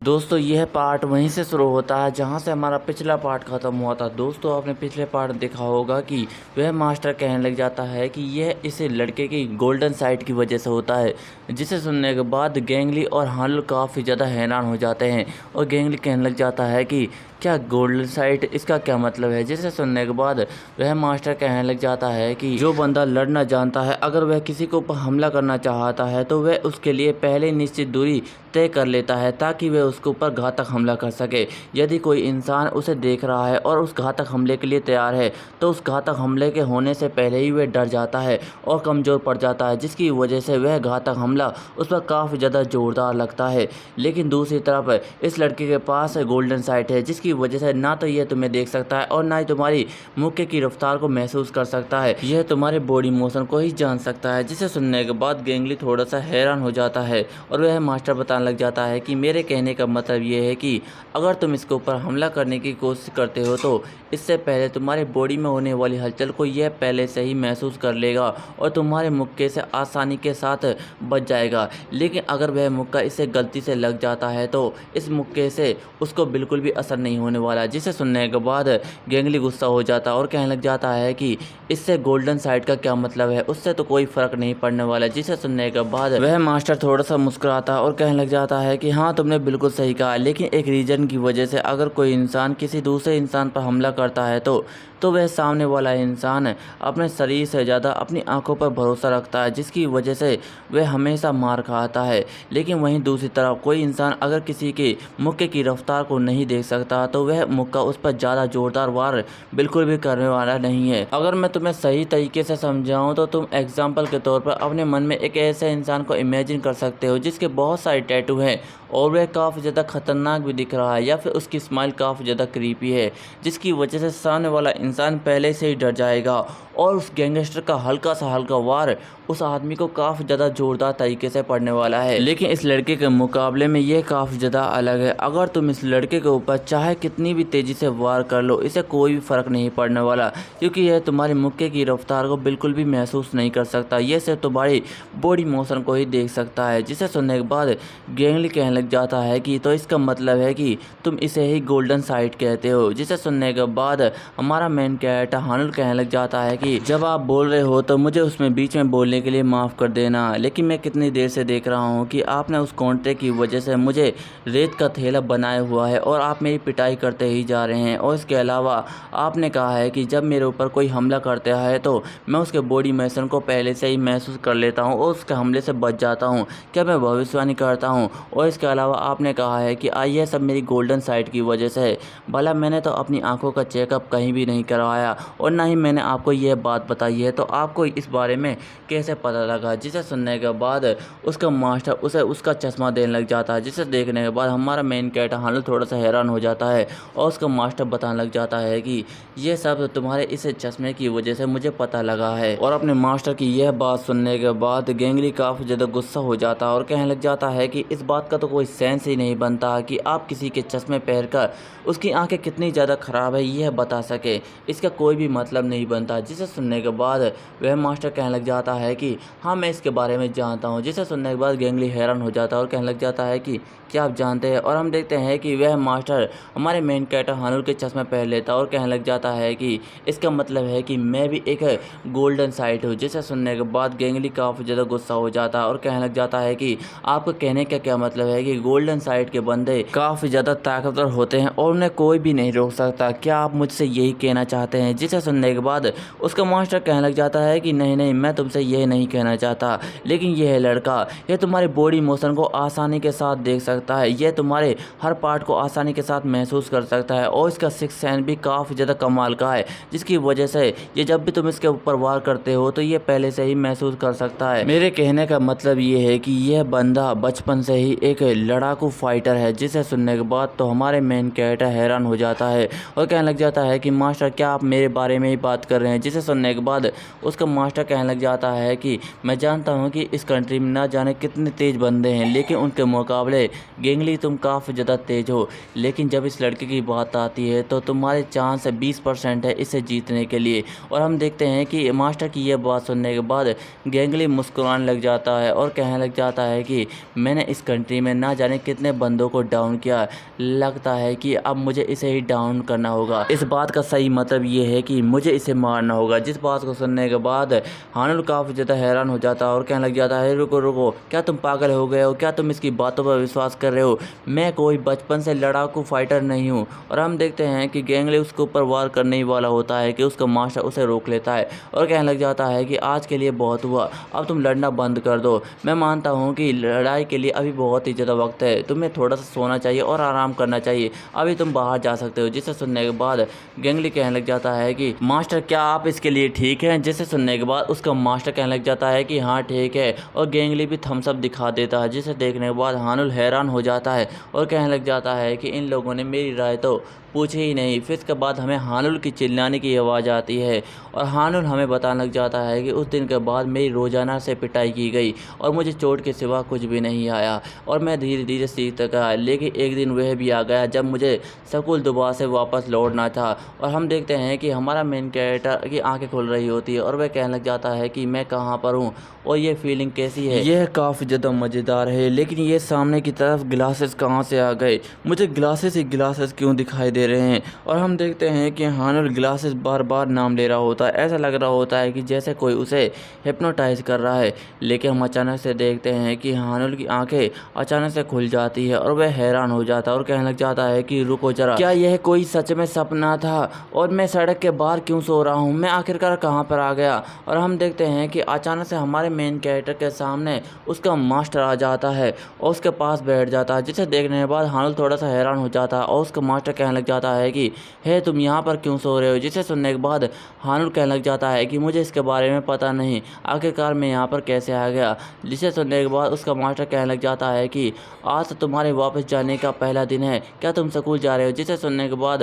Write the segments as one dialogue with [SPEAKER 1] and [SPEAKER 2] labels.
[SPEAKER 1] दोस्तों यह पार्ट वहीं से शुरू होता है जहां से हमारा पिछला पार्ट ख़त्म हुआ था। दोस्तों आपने पिछले पार्ट देखा होगा कि वह मास्टर कहने लग जाता है कि यह इस लड़के की गोल्डन साइट की वजह से होता है, जिसे सुनने के बाद गेंगली और हानुल काफ़ी ज़्यादा हैरान हो जाते हैं। और गेंगली कहने लग जाता है कि क्या गोल्डन साइट, इसका क्या मतलब है। जिसे सुनने के बाद वह मास्टर कहने लग जाता है कि जो बंदा लड़ना जानता है, अगर वह किसी के ऊपर हमला करना चाहता है तो वह उसके लिए पहले निश्चित दूरी तय कर लेता है ताकि वह उसके ऊपर घातक हमला कर सके। यदि कोई इंसान उसे देख रहा है और उस घातक हमले के लिए तैयार है तो उस घातक हमले के होने से पहले ही वह डर जाता है और कमज़ोर पड़ जाता है, जिसकी वजह से वह घातक हमला उस पर काफ़ी ज़्यादा ज़ोरदार लगता है। लेकिन दूसरी तरफ इस लड़के के पास गोल्डन साइट है, जिसकी वजह से ना तो यह तुम्हें देख सकता है और ना ही तुम्हारी मुक्के की रफ्तार को महसूस कर सकता है। यह तुम्हारे बॉडी मोशन को ही जान सकता है। जिसे सुनने के बाद गेंगली थोड़ा सा हैरान हो जाता है और वह मास्टर बताने लग जाता है कि मेरे कहने का मतलब यह है कि अगर तुम इसके ऊपर हमला करने की कोशिश करते हो तो इससे पहले तुम्हारे बॉडी में होने वाली हलचल को यह पहले से ही महसूस कर लेगा और तुम्हारे मुक्के से आसानी के साथ बच जाएगा। लेकिन अगर वह मुक्का इससे गलती से लग जाता है तो इस मुक्के से उसको बिल्कुल भी असर नहीं होने वाला। जिसे सुनने के बाद गेंगली गुस्सा हो जाता है और कहने लग जाता है कि इससे गोल्डन साइड का क्या मतलब है, उससे तो कोई फ़र्क नहीं पड़ने वाला। जिसे सुनने के बाद वह मास्टर थोड़ा सा मुस्कुराता है और कहने लग जाता है कि हाँ तुमने बिल्कुल सही कहा, लेकिन एक रीजन की वजह से अगर कोई इंसान किसी दूसरे इंसान पर हमला करता है तो वह सामने वाला इंसान अपने शरीर से ज़्यादा अपनी आंखों पर भरोसा रखता है, जिसकी वजह से वह हमेशा मार खाता है। लेकिन वहीं दूसरी तरफ कोई इंसान अगर किसी के मुक्के की रफ्तार को नहीं देख सकता तो वह मुक्का उस पर ज़्यादा ज़ोरदार वार बिल्कुल भी करने वाला नहीं है। अगर मैं तुम्हें सही तरीके से समझाऊं तो तुम एग्जाम्पल के तौर पर अपने मन में एक ऐसे इंसान को इमेजिन कर सकते हो जिसके बहुत सारे टैटू हैं और वह काफ़ी ज़्यादा खतरनाक भी दिख रहा है, या फिर उसकी स्माइल काफ़ी ज़्यादा क्रीपी है, जिसकी वजह से सामने वाला इंसान पहले से ही डर जाएगा और उस गैंगस्टर का हल्का सा हल्का वार उस आदमी को काफ़ी ज़्यादा ज़ोरदार तरीके से पड़ने वाला है। लेकिन इस लड़के के मुकाबले में ये काफ़ी ज़्यादा अलग है। अगर तुम इस लड़के के ऊपर चाहे कितनी भी तेज़ी से वार कर लो, इसे कोई भी फ़र्क नहीं पड़ने वाला, क्योंकि यह तुम्हारे मुक्के की रफ्तार को बिल्कुल भी महसूस नहीं कर सकता। यह सिर्फ तुम्हारी बॉडी मोशन को ही देख सकता है। जिसे सुनने के बाद गेंगली कहने लग जाता है कि तो इसका मतलब है कि तुम इसे ही गोल्डन साइट कहते हो। जिसे सुनने के बाद हमारा मेन कैरेक्टर हानुल कहने लग जाता है कि जब आप बोल रहे हो तो मुझे उसमें बीच में बोलने के लिए माफ़ कर देना, लेकिन मैं कितनी देर से देख रहा हूँ कि आपने उस कॉन्ट्रैक्ट की वजह से मुझे रेत का थैला बनाया हुआ है और आप मेरी पिटाई करते ही जा रहे हैं। और इसके अलावा आपने कहा है कि जब मेरे ऊपर कोई हमला करता है तो मैं उसके बॉडी मोशन को पहले से ही महसूस कर लेता हूँ और उसके हमले से बच जाता हूँ। क्या मैं भविष्यवाणी करता हूँ? और इसके अलावा आपने कहा है कि यह सब मेरी गोल्डन साइट की वजह से है। भला मैंने तो अपनी आंखों का चेकअप कहीं भी नहीं करवाया और ना ही मैंने आपको यह बात बताई है, तो आपको इस बारे में कैसे पता लगा? जिसे सुनने के बाद उसका मास्टर उसे उसका चश्मा देने लग जाता है, जिसे देखने के बाद हमारा मेन कैरेक्टर हानुल थोड़ा सा हैरान हो जाता है और उसका मास्टर बताने लग जाता है कि यह सब तुम्हारे इस चश्मे की वजह से मुझे पता लगा है। और अपने मास्टर की यह बात सुनने के बाद गेंगली काफ़ी ज़्यादा गुस्सा हो जाता है और कहने लग जाता है कि इस बात का तो कोई सेंस ही नहीं बनता कि आप किसी के चश्मे पहनकर उसकी आंखें कितनी ज़्यादा ख़राब है यह बता सके, इसका कोई भी मतलब नहीं बनता। जिसे सुनने के बाद वह मास्टर कहने लग जाता है कि हाँ मैं इसके बारे में जानता हूँ। जिसे सुनने के बाद गेंगली हैरान हो जाता है और कहने लग जाता है कि क्या आप जानते हैं? और हम देखते हैं कि वह मास्टर हमारे मेन कैरेक्टर हानुल के चश्मे पहन लेता है और कहने लग जाता है कि इसका मतलब है कि मैं भी एक गोल्डन साइट हूँ। जिसे सुनने के बाद गेंगली काफ़ी ज़्यादा गुस्सा हो जाता है और कहने लग जाता है कि आपको कहने का क्या मतलब है कि गोल्डन साइट के बंदे काफ़ी ज़्यादा ताकतवर होते हैं और उन्हें कोई भी नहीं रोक सकता? क्या आप मुझसे यही कहना चाहते हैं? जिसे सुनने के बाद उसका मास्टर कहने लग जाता है कि नहीं नहीं, मैं तुमसे यह नहीं कहना चाहता, लेकिन यह लड़का यह तुम्हारी बॉडी मोशन को आसानी के साथ देख सकता है, यह तुम्हारे हर पार्ट को आसानी के साथ महसूस कर सकता है और इसका सिक्स सेंस भी काफ़ी ज़्यादा कमाल का है, जिसकी वजह से ये जब भी तुम इसके ऊपर वार करते हो तो ये पहले से ही महसूस कर सकता है। मेरे कहने का मतलब ये है कि यह बंदा बचपन से ही एक लड़ाकू फाइटर है। जिसे सुनने के बाद तो हमारे मेन कैरेक्टर हैरान हो जाता है और कहने लग जाता है कि मास्टर क्या आप मेरे बारे में ही बात कर रहे हैं? जिसे जिसे सुनने के बाद उसका मास्टर कहने लग जाता है कि मैं जानता हूँ कि इस कंट्री में ना जाने कितने तेज बंदे हैं, लेकिन उनके मुकाबले गेंगली तुम काफ़ी ज़्यादा तेज हो। लेकिन जब इस लड़के की बात आती है तो तुम्हारे चांस 20% है इसे जीतने के लिए। और हम देखते हैं कि मास्टर की यह बात सुनने के बाद गेंगली मुस्कुराने लग जाता है और कहने लग जाता है कि मैंने इस कंट्री में ना जाने कितने बंदों को डाउन किया, लगता है कि अब मुझे इसे ही डाउन करना होगा। इस बात का सही मतलब ये है कि मुझे इसे मारना होगा। जिस बात को सुनने के बाद हानुल काफ़ी ज़्यादा हैरान हो जाता है और कहने लग जाता है रुको रुको, क्या तुम पागल हो गए हो? क्या तुम इसकी बातों पर विश्वास कर रहे हो? मैं कोई बचपन से लड़ाकू फाइटर नहीं हूँ। और हम देखते हैं कि गेंगली उसके ऊपर वार करने ही वाला होता है कि उसका मास्टर उसे रोक लेता है और कहने लग जाता है कि आज के लिए बहुत हुआ, अब तुम लड़ना बंद कर दो। मैं मानता हूँ कि लड़ाई के लिए अभी बहुत ही ज़्यादा वक्त है, तुम्हें थोड़ा सा सोना चाहिए और आराम करना चाहिए, अभी तुम बाहर जा सकते हो। जिसे सुनने के बाद गेंगली कहने लग जाता है कि मास्टर क्या आप इसके लिए ठीक हैं? जिसे सुनने के बाद उसका मास्टर कहने लग जाता है कि हाँ ठीक है, और गेंगली भी थम्स अप दिखा देता है। जिसे देखने के बाद हानुल हैरान हो जाता है और कहने लग जाता है कि इन लोगों ने मेरी राय तो पूछे ही नहीं। फिर इसके बाद हमें हानुल की चिल्लाने की आवाज़ आती है और हानुल हमें बताने लग जाता है कि उस दिन के बाद मेरी रोज़ाना से पिटाई की गई और मुझे चोट के सिवा कुछ भी नहीं आया और मैं धीरे धीरे सीखता गया। लेकिन एक दिन वह भी आ गया जब मुझे स्कूल दोबारा से वापस लौटना था। और हम देखते हैं कि हमारा मेन कैरेक्टर की आंखें खुल रही होती है और वह कहने लग जाता है कि मैं कहाँ पर हूँ और ये फीलिंग कैसी है। यह काफ़ी ज़्यादा मज़ेदार है, लेकिन ये सामने की तरफ ग्लासेस कहाँ से आ गए? मुझे ग्लासेस ही ग्लासेस क्यों दिखाई दे रहे हैं? और हम देखते हैं कि हानुल ग्लासेस बार बार नाम ले रहा होता है। ऐसा लग रहा होता है कि जैसे कोई उसे हिप्नोटाइज कर रहा है। लेकिन हम अचानक से देखते हैं कि हानुल की आंखें अचानक से खुल जाती है और वह हैरान हो जाता है और कहने लग जाता है कि रुको जरा, क्या यह कोई सच में सपना था और मैं सड़क के बाहर क्यों सो रहा हूँ? मैं आखिरकार कहाँ पर आ गया? और हम देखते हैं कि अचानक से हमारे मेन कैरेक्टर के सामने उसका मास्टर आ जाता है और उसके पास बैठ जाता है। जिसे देखने के बाद हानुल थोड़ा सा हैरान हो जाता है और उसका मास्टर कहने लग जाता है कि हे तुम यहाँ पर क्यों सो रहे हो? जिसे सुनने के बाद हानुल कहने लग जाता है कि मुझे इसके बारे में पता नहीं, आखिरकार मैं यहाँ पर कैसे आ गया। जिसे सुनने के बाद उसका मास्टर कहने लग जाता है कि आज तो तुम्हारे वापस जाने का पहला दिन है, क्या तुम स्कूल जा रहे हो? जिसे सुनने के बाद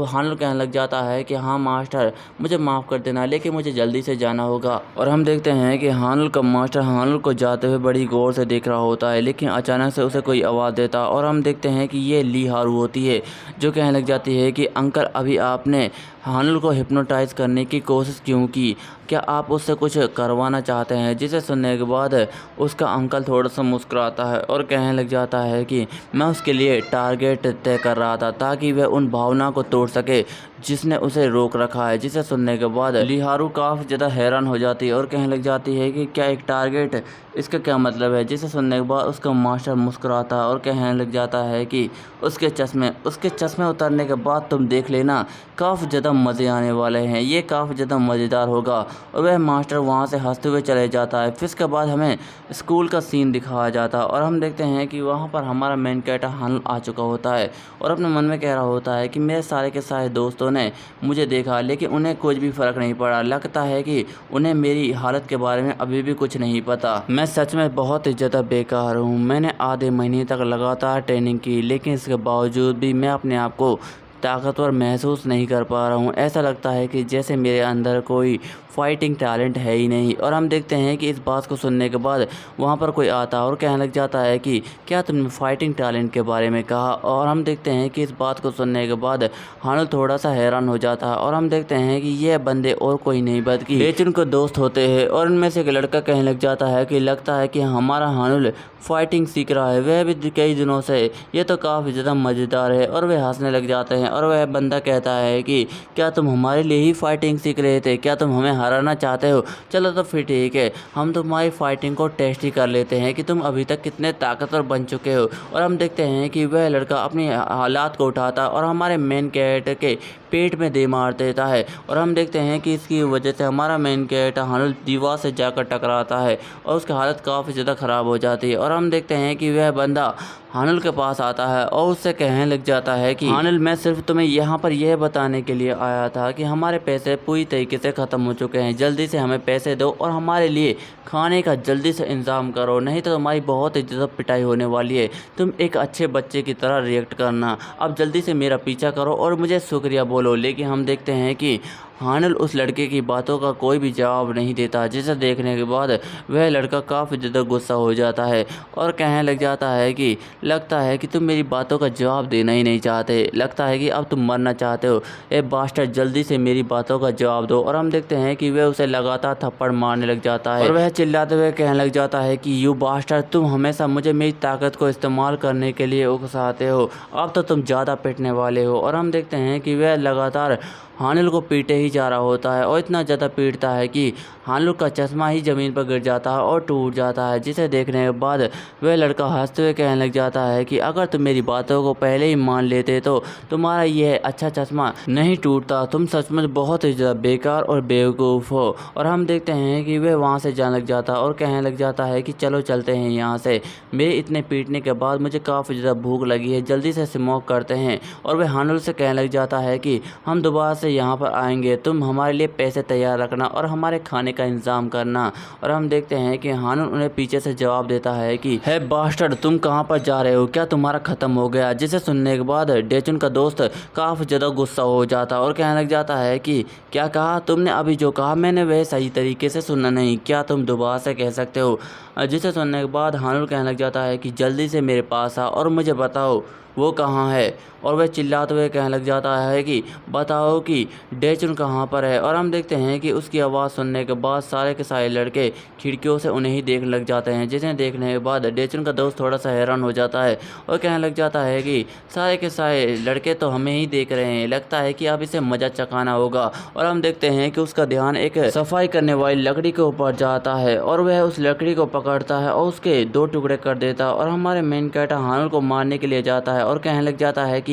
[SPEAKER 1] हानुल कहने लग जाता है कि हाँ मास्टर, मुझे माफ़ कर देना, लेकिन मुझे जल्दी से जाना होगा। और हम देखते हैं कि हानुल का मास्टर हानुल को जाते हुए बड़ी गौर से देख रहा होता है, लेकिन अचानक से उसे कोई आवाज़ देता और हम देखते हैं कि ये ली हारू होती है, जो कहने लग जाती है कि अंकल अभी आपने हानुल को हिप्नोटाइज करने की कोशिश क्यों की? क्या आप उससे कुछ करवाना चाहते हैं? जिसे सुनने के बाद उसका अंकल थोड़ा सा मुस्कुराता है और कहने लग जाता है कि मैं उसके लिए टारगेट तय कर रहा था ताकि वह उन भावना को तोड़ सके जिसने उसे रोक रखा है। जिसे सुनने के बाद लिहारू काफ़ी ज़्यादा हैरान हो जाती है और कहने लग जाती है कि क्या एक टारगेट, इसका क्या मतलब है? जिसे सुनने के बाद उसका मास्टर मुस्कुराता है और कहने लग जाता है कि उसके चश्मे उतारने के बाद तुम देख लेना, काफ़ी ज़्यादा मज़े आने वाले हैं, ये काफ़ी ज़्यादा मज़ेदार होगा। और वह मास्टर वहाँ से हंसते हुए चले जाता है। फिर इसके बाद हमें स्कूल का सीन दिखाया जाता है और हम देखते हैं कि वहाँ पर हमारा मेन कैरेक्टर हानुल आ चुका होता है और अपने मन में कह रहा होता है कि मेरे सारे के सारे दोस्तों ने मुझे देखा, लेकिन उन्हें कुछ भी फ़र्क नहीं पड़ा। लगता है कि उन्हें मेरी हालत के बारे में अभी भी कुछ नहीं पता। मैं सच में बहुत ही ज़्यादा बेकार हूँ। मैंने आधे महीने तक लगातार ट्रेनिंग की, लेकिन इसके बावजूद भी मैं अपने आप को ताकतवर महसूस नहीं कर पा रहा हूँ। ऐसा लगता है कि जैसे मेरे अंदर कोई फाइटिंग टैलेंट है ही नहीं। और हम देखते हैं कि इस बात को सुनने के बाद वहाँ पर कोई आता है और कहने लग जाता है कि क्या तुमने फाइटिंग टैलेंट के बारे में कहा? और हम देखते हैं कि इस बात को सुनने के बाद हानुल थोड़ा सा हैरान हो जाता है और हम देखते हैं कि यह बंदे और कोई नहीं बल्कि लेचिन को दोस्त होते हैं। और उनमें से एक लड़का कहने लग जाता है कि लगता है कि हमारा हानुल फाइटिंग सीख रहा है, वह भी कई दिनों से, ये तो काफ़ी ज़्यादा मज़ेदार है। और वे हंसने लग जाते हैं और वह बंदा कहता है कि क्या तुम हमारे लिए ही फाइटिंग सीख रहे थे? क्या तुम हमें हराना चाहते हो? चलो तो फिर ठीक है, हम तुम्हारी फाइटिंग को टेस्ट ही कर लेते हैं कि तुम अभी तक कितने ताकतवर बन चुके हो। और हम देखते हैं कि वह लड़का अपनी हालात को उठाता और हमारे मेन कैरेक्टर के पेट में दे मार देता है। और हम देखते हैं कि इसकी वजह से हमारा मेन कैरेक्टर हानुल दीवार से जाकर टकराता है और उसकी हालत काफ़ी ज़्यादा ख़राब हो जाती है। और हम देखते हैं कि वह बंदा हानुल के पास आता है और उससे कहने लग जाता है कि हानुल, मैं सिर्फ तुम्हें यहाँ पर यह बताने के लिए आया था कि हमारे पैसे पूरी तरीके से ख़त्म हो चुके हैं, जल्दी से हमें पैसे दो और हमारे लिए खाने का जल्दी से इंतज़ाम करो, नहीं तो तुम्हारी बहुत ही ज़्यादा पिटाई होने वाली है। तुम एक अच्छे बच्चे की तरह रिएक्ट करना, अब जल्दी से मेरा पीछा करो और मुझे शुक्रिया बोलो। लेकिन हम देखते हैं कि हानिल उस लड़के की बातों का कोई भी जवाब नहीं देता, जिसे देखने के बाद वह लड़का काफ़ी ज़्यादा गुस्सा हो जाता है और कहने लग जाता है कि लगता है कि तुम मेरी बातों का जवाब देना ही नहीं चाहते, लगता है कि अब तुम मरना चाहते हो। ए बास्टर, जल्दी से मेरी बातों का जवाब दो। और हम देखते हैं कि वह उसे लगातार थप्पड़ मारने लग जाता है और वह चिल्लाते हुए कहने लग जाता है कि यू बास्टर, तुम हमेशा मुझे मेरी ताकत को इस्तेमाल करने के लिए उकसाते हो, अब तो तुम ज़्यादा पिटने वाले हो। और हम देखते हैं कि वह लगातार हानिल को पीटे ही जा रहा होता है और इतना ज़्यादा पीटता है कि हानिल का चश्मा ही ज़मीन पर गिर जाता है और टूट जाता है, जिसे देखने के बाद वह लड़का हंसते हुए कहने लग जाता है कि अगर तुम मेरी बातों को पहले ही मान लेते तो तुम्हारा यह अच्छा चश्मा नहीं टूटता, तुम सचमुच बहुत ही ज़्यादा बेकार और बेवकूफ़ हो। और हम देखते हैं कि वह वहाँ से जाने लग जाता है और कहने लग जाता है कि चलो चलते हैं यहाँ से, मेरे इतने पीटने के बाद मुझे काफ़ी ज़्यादा भूख लगी है, जल्दी से स्मोक करते हैं। और वह हानिल से कहने लग जाता है कि हम दोबारा से यहाँ पर आएंगे, तुम हमारे लिए पैसे तैयार रखना और हमारे खाने का इंतज़ाम करना। और हम देखते हैं कि हानिल उन्हें पीछे से जवाब देता है कि हे बास्टर्ड, तुम कहाँ पर जा रहे हो, क्या तुम्हारा ख़त्म हो गया? जिसे सुनने के बाद डेचुन का दोस्त काफ़ी ज़्यादा गुस्सा हो जाता है और कहने लग जाता है कि क्या कहा तुमने? अभी जो कहा मैंने वह सही तरीके से सुना नहीं, क्या तुम दोबारा से कह सकते हो? जिसे सुनने के बाद हानिल कहने लग जाता है कि जल्दी से मेरे पास आ और मुझे बताओ वो कहाँ है। और वह चिल्लाते हुए कहने लग जाता है कि बताओ कि डेचुन कहाँ पर है। और हम देखते हैं कि उसकी आवाज़ सुनने के बाद सारे के सारे लड़के खिड़कियों से उन्हें ही देखने लग जाते हैं, जिसे देखने के बाद डेचुन का दोस्त थोड़ा सा हैरान हो जाता है और कहने लग जाता है कि सारे के सारे लड़के तो हमें ही देख रहे हैं, लगता है कि अब इसे मज़ा चखाना होगा। और हम देखते हैं कि उसका ध्यान एक सफाई करने वाली लकड़ी के ऊपर जाता है और वह उस लकड़ी को पकड़ता है और उसके 2 टुकड़े कर देता है और हमारे मेन कैरेक्टर हानिल को मारने के लिए जाता है और कहने लग जाता है कि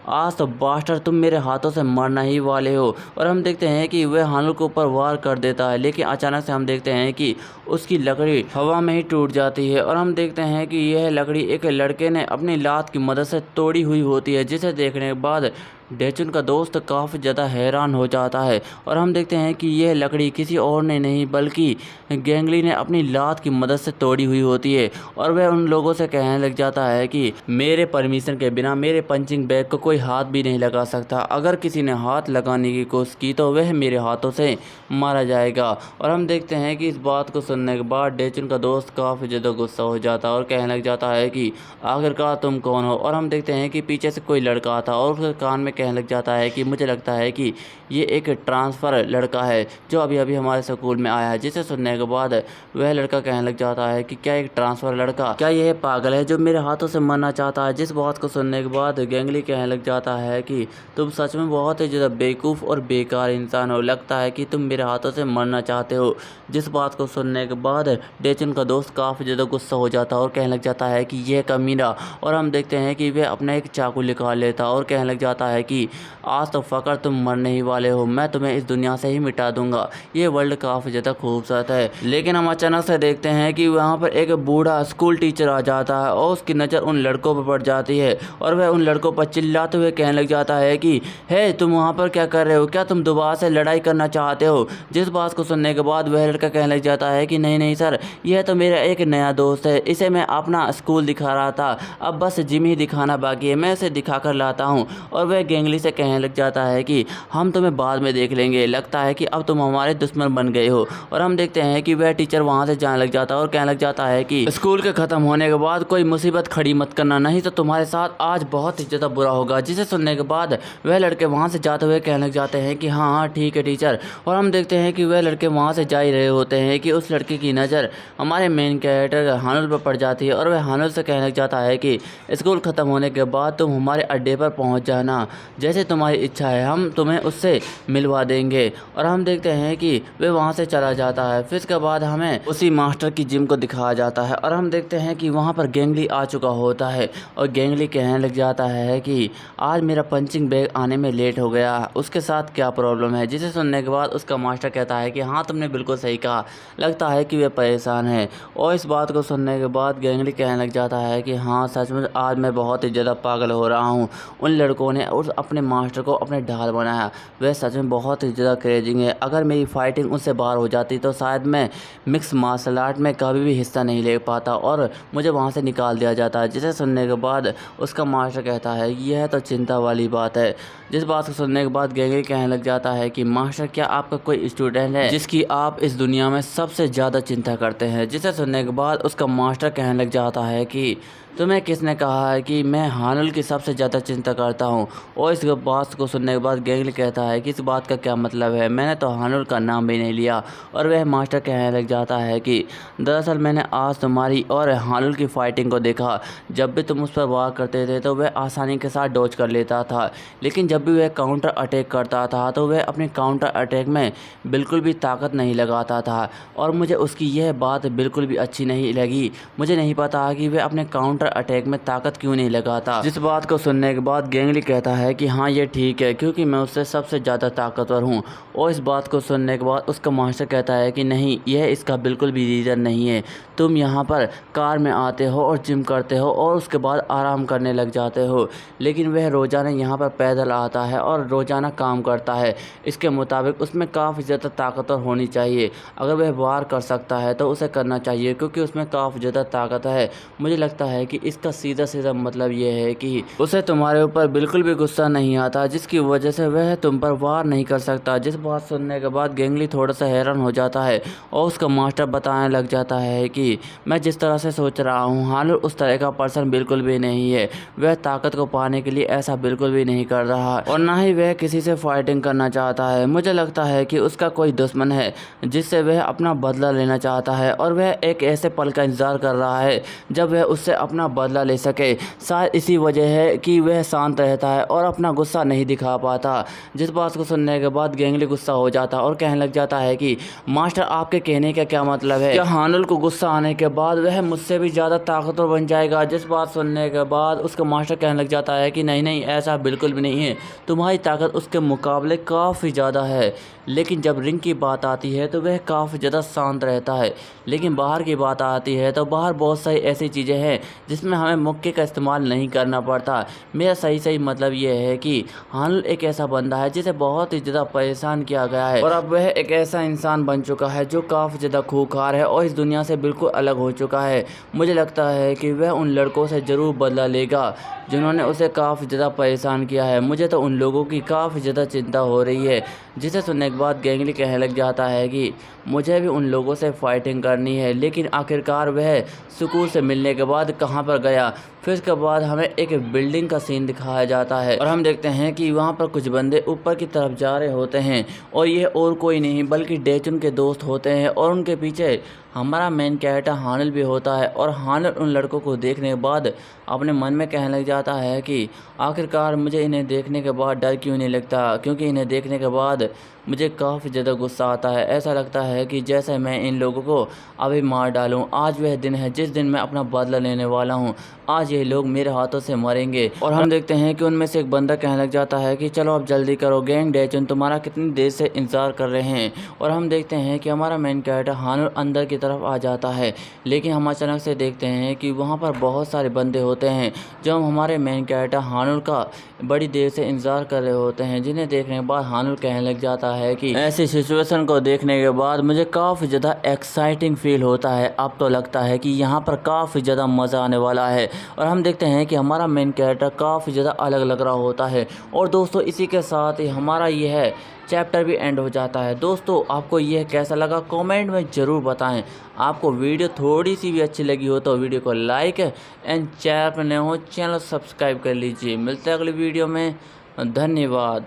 [SPEAKER 1] आज तो बास्टर तुम मेरे हाथों से मरना ही वाले हो। और हम देखते हैं कि वह हानिल के ऊपर वार कर देता है, लेकिन अचानक से हम देखते हैं कि उसकी लकड़ी हवा में ही टूट जाती है और हम देखते हैं कि यह लकड़ी एक लड़के ने अपनी लात की मदद से तोड़ी हुई होती है, जिसे देखने के बाद डेचुन का दोस्त काफ़ी ज़्यादा हैरान हो जाता है। और हम देखते हैं कि यह लकड़ी किसी और ने नहीं बल्कि गेंगली ने अपनी लात की मदद से तोड़ी हुई होती है। और वह उन लोगों से कहने लग जाता है कि मेरे परमिशन के बिना मेरे पंचिंग बैग को कोई हाथ भी नहीं लगा सकता, अगर किसी ने हाथ लगाने की कोशिश की तो वह मेरे हाथों से मारा जाएगा। और हम देखते हैं कि इस बात को सुनने के बाद डेचुन का दोस्त काफ़ी ज़्यादा गुस्सा हो जाता है और कहने लग जाता है कि आखिरकार तुम कौन हो। और हम देखते हैं कि पीछे से कोई लड़का आता है और उसके कान में कहने लग जाता है कि मुझे लगता है कि ये एक ट्रांसफ़र लड़का है जो अभी अभी हमारे स्कूल में आया है। जिसे सुनने के बाद वह लड़का कहने लग जाता है कि क्या एक ट्रांसफ़र लड़का, क्या यह पागल है जो मेरे हाथों से मरना चाहता है? जिस बात को सुनने के बाद गेंगली कहने लग जाता है कि तुम सच में बहुत ही ज़्यादा बेवकूफ़ और बेकार इंसान हो, लगता है कि तुम मेरे हाथों से मरना चाहते हो। जिस बात को सुनने के बाद डेचुन का दोस्त काफ़ी ज़्यादा गुस्सा हो जाता है और कहने लग जाता है कि यह कमीना। और हम देखते हैं कि वह अपना एक चाकू निकाल लेता है और कहने लग जाता है कि आज तो फ़कर तुम मरने ही वाले हो, मैं तुम्हें इस दुनिया से ही मिटा दूंगा। ये वर्ल्ड काफ़ी ज़्यादा खूबसूरत है। लेकिन हम अचानक से देखते हैं कि वहाँ पर एक बूढ़ा स्कूल टीचर आ जाता है और उसकी नज़र उन लड़कों पर पड़ जाती है और वह उन लड़कों पर चिल्लाते हुए कहने लग जाता है कि हे तुम वहाँ पर क्या कर रहे हो, क्या तुम दोबारा से लड़ाई करना चाहते हो? जिस बात को सुनने के बाद वह लड़का कहने लग जाता है कि नहीं नहीं सर, यह तो मेरा एक नया दोस्त है, इसे मैं अपना स्कूल दिखा रहा था, अब बस जिम ही दिखाना बाकी है, मैं इसे दिखा कर लाता हूँ। और वह गेंगली से कहने लग जाता है कि हम तुम्हें बाद में देख लेंगे, लगता है कि अब तुम हमारे दुश्मन बन गए हो। और हम देखते हैं कि वह टीचर वहाँ से जाने लग जाता है और कहने लग जाता है कि स्कूल के ख़त्म होने के बाद कोई मुसीबत खड़ी मत करना, नहीं तो तुम्हारे साथ आज बहुत ही ज़्यादा बुरा होगा। जिसे सुनने के बाद वह लड़के वहाँ से जाते हुए कहने लग जाते हैं कि हाँ हाँ ठीक है टीचर। और हम देखते हैं कि वह लड़के वहाँ से जा ही रहे होते हैं कि उस लड़के की नज़र हमारे मेन कैरेक्टर हानिल पर पड़ जाती है और वह हानिल से कहने लग जाता है कि स्कूल ख़त्म होने के बाद तुम हमारे अड्डे पर पहुँच जाना, जैसे तुम्हारी इच्छा है हम तुम्हें उससे मिलवा देंगे। और हम देखते हैं कि वह वहाँ से चला जाता है। फिर इसके बाद हमें उसी मास्टर की जिम को दिखाया जाता है और हम देखते हैं कि वहाँ पर गेंगली आ चुका होता है और गेंगली कहने लग जाता है कि आज मेरा पंचिंग बैग आने में लेट हो गया, उसके साथ क्या प्रॉब्लम है? जिसे सुनने के बाद उसका मास्टर कहता है कि हाँ तुमने बिल्कुल सही कहा, लगता है कि वह परेशान है। और इस बात को सुनने के बाद गेंगली कहने लग जाता है कि हाँ सचमुच आज मैं बहुत ही ज़्यादा पागल हो रहा हूँ, उन लड़कों ने उस अपने मास्टर को अपने ढाल बनाया वह सच में बहुत ही ज़्यादा क्रेजिंग है। अगर मेरी फाइटिंग उससे बाहर हो जाती तो शायद मैं मिक्स मार्शल आर्ट में कभी भी हिस्सा नहीं ले पाता और मुझे वहाँ से निकाल दिया जाता। जिसे सुनने के बाद उसका मास्टर कहता है यह तो चिंता वाली बात है। जिस बात को सुनने के बाद गेंगली कहने लग जाता है कि मास्टर क्या आपका कोई स्टूडेंट है जिसकी आप इस दुनिया में सबसे ज़्यादा चिंता करते हैं। जिसे सुनने के बाद उसका मास्टर कहने लग जाता है कि तुम्हें किसने कहा है कि मैं हानुल की सबसे ज़्यादा चिंता करता हूँ। और इस बात को सुनने के बाद गेंगली कहता है कि इस बात का क्या मतलब है, मैंने तो हानुल का नाम भी नहीं लिया। और वह मास्टर कहने लग जाता है कि दरअसल मैंने आज तुम्हारी और हानुल की फाइटिंग को देखा। जब भी तुम उस पर वार करते थे तो वह आसानी के साथ डॉज कर लेता था, लेकिन जब भी वह काउंटर अटैक करता था तो वह अपने काउंटर अटैक में बिल्कुल भी ताकत नहीं लगाता था। और मुझे उसकी यह बात बिल्कुल भी अच्छी नहीं लगी। मुझे नहीं पता कि वह अपने काउंटर अटैक में ताकत क्यों नहीं लगाता। जिस बात को सुनने के बाद गेंगली कहता है कि हाँ ये ठीक है, क्योंकि मैं उससे सबसे ज़्यादा ताकतवर हूँ। और इस बात को सुनने के बाद उसका मास्टर कहता है कि नहीं, यह इसका बिल्कुल भी रीज़न नहीं है। तुम यहाँ पर कार में आते हो और जिम करते हो और उसके बाद आराम करने लग जाते हो, लेकिन वह रोज़ाना यहाँ पर पैदल आता है और रोज़ाना काम करता है। इसके मुताबिक उसमें काफ़ी ज़्यादा ताकतवर होनी चाहिए। अगर वह वार कर सकता है तो उसे करना चाहिए, क्योंकि उसमें काफ़ी ज़्यादा ताकत है। मुझे लगता है कि इसका सीधा सीधा मतलब ये है कि उसे तुम्हारे ऊपर बिल्कुल भी गुस्सा नहीं आता, जिसकी वजह से वह तुम पर वार नहीं कर सकता। जिस बात सुनने के बाद गेंगली थोड़ा सा हैरान हो जाता है और उसका मास्टर बताने लग जाता है कि मैं जिस तरह से सोच रहा हूँ हानुल उस तरह का पर्सन बिल्कुल भी नहीं है। वह ताकत को पाने के लिए ऐसा बिल्कुल भी नहीं कर रहा और ना ही वह किसी से फाइटिंग करना चाहता है। मुझे लगता है कि उसका कोई दुश्मन है जिससे वह अपना बदला लेना चाहता है और वह एक ऐसे पल का इंतजार कर रहा है जब वह उससे अपना बदला ले सके। शायद इसी वजह है कि वह शांत रहता है और अपना गुस्सा नहीं दिखा पाता। जिस बात को सुनने के बाद गेंगली गुस्सा हो जाता और कहने लग जाता है कि मास्टर आपके कहने का क्या मतलब है? क्या हानुल को गुस्सा आने के बाद वह मुझसे भी ज़्यादा ताकतवर बन जाएगा? जिस बात सुनने के बाद उसका मास्टर कहने लग जाता है कि नहीं नहीं, ऐसा बिल्कुल भी नहीं है। तुम्हारी ताकत उसके मुकाबले काफ़ी ज़्यादा है, लेकिन जब रिंग की बात आती है तो वह काफ़ी ज़्यादा शांत रहता है। लेकिन बाहर की बात आती है तो बाहर बहुत सारी ऐसी चीज़ें हैं जिसमें हमें मुक्के का इस्तेमाल नहीं करना पड़ता। मेरा सही मतलब ये है कि हानुल एक ऐसा बंदा है जिसे बहुत ही ज़्यादा परेशान किया गया है और अब वह एक ऐसा इंसान बन चुका है जो काफ़ी ज़्यादा खूंखार है और इस दुनिया से बिल्कुल अलग हो चुका है। मुझे लगता है कि वह उन लड़कों से ज़रूर बदला लेगा जिन्होंने उसे काफ़ी ज़्यादा परेशान किया है। मुझे तो उन लोगों की काफ़ी ज़्यादा चिंता हो रही है। जिसे सुनने के बाद गेंगली कहने लग जाता है कि मुझे भी उन लोगों से फाइटिंग करनी है, लेकिन आखिरकार वह सुकून से मिलने के बाद कहाँ पर गया। फिर उसके बाद हमें एक बिल्डिंग का सीन दिखाया जाता है और हम देखते हैं कि वहाँ पर कुछ बंदे ऊपर की तरफ जा रहे होते हैं और ये और कोई नहीं बल्कि डेचुन के दोस्त होते हैं और उनके पीछे हमारा मेन कैरेक्टर हानुल भी होता है। और हानुल उन लड़कों को देखने के बाद अपने मन में कहने लग जाता है कि आखिरकार मुझे इन्हें देखने के बाद डर क्यों नहीं लगता, क्योंकि इन्हें देखने के बाद मुझे काफ़ी ज़्यादा गुस्सा आता है। ऐसा लगता है कि जैसे मैं इन लोगों को अभी मार डालूं। आज वह दिन है जिस दिन मैं अपना बदला लेने वाला हूं। आज ये लोग मेरे हाथों से मरेंगे। और हम देखते हैं कि उनमें से एक बंदा कहने लग जाता है कि चलो अब जल्दी करो, गैंग डेचुन तुम्हारा कितनी देर से इंतज़ार कर रहे हैं। और हम देखते हैं कि हमारा मेन कैरेक्टर हानुल अंदर की तरफ आ जाता है, लेकिन हम अचानक से देखते हैं कि वहाँ पर बहुत सारे बंदे होते हैं जो हमारे मेन कैरेक्टर हानुल का बड़ी देर से इंतज़ार कर रहे होते हैं, जिन्हें देखने के बाद हानुल कहने लग जाता है कि ऐसी सिचुएशन को देखने के बाद मुझे काफ़ी ज़्यादा एक्साइटिंग फील होता है। अब तो लगता है कि यहाँ पर काफ़ी ज़्यादा मज़ा आने वाला है। और हम देखते हैं कि हमारा मेन कैरेक्टर काफ़ी ज़्यादा अलग लग रहा होता है। और दोस्तों इसी के साथ ही हमारा यह चैप्टर भी एंड हो जाता है। दोस्तों आपको यह कैसा लगा कमेंट में ज़रूर बताएं। आपको वीडियो थोड़ी सी भी अच्छी लगी हो तो वीडियो को लाइक एंड चैनल पर नए हो चैनल सब्सक्राइब कर लीजिए। मिलते हैं अगली वीडियो में, धन्यवाद।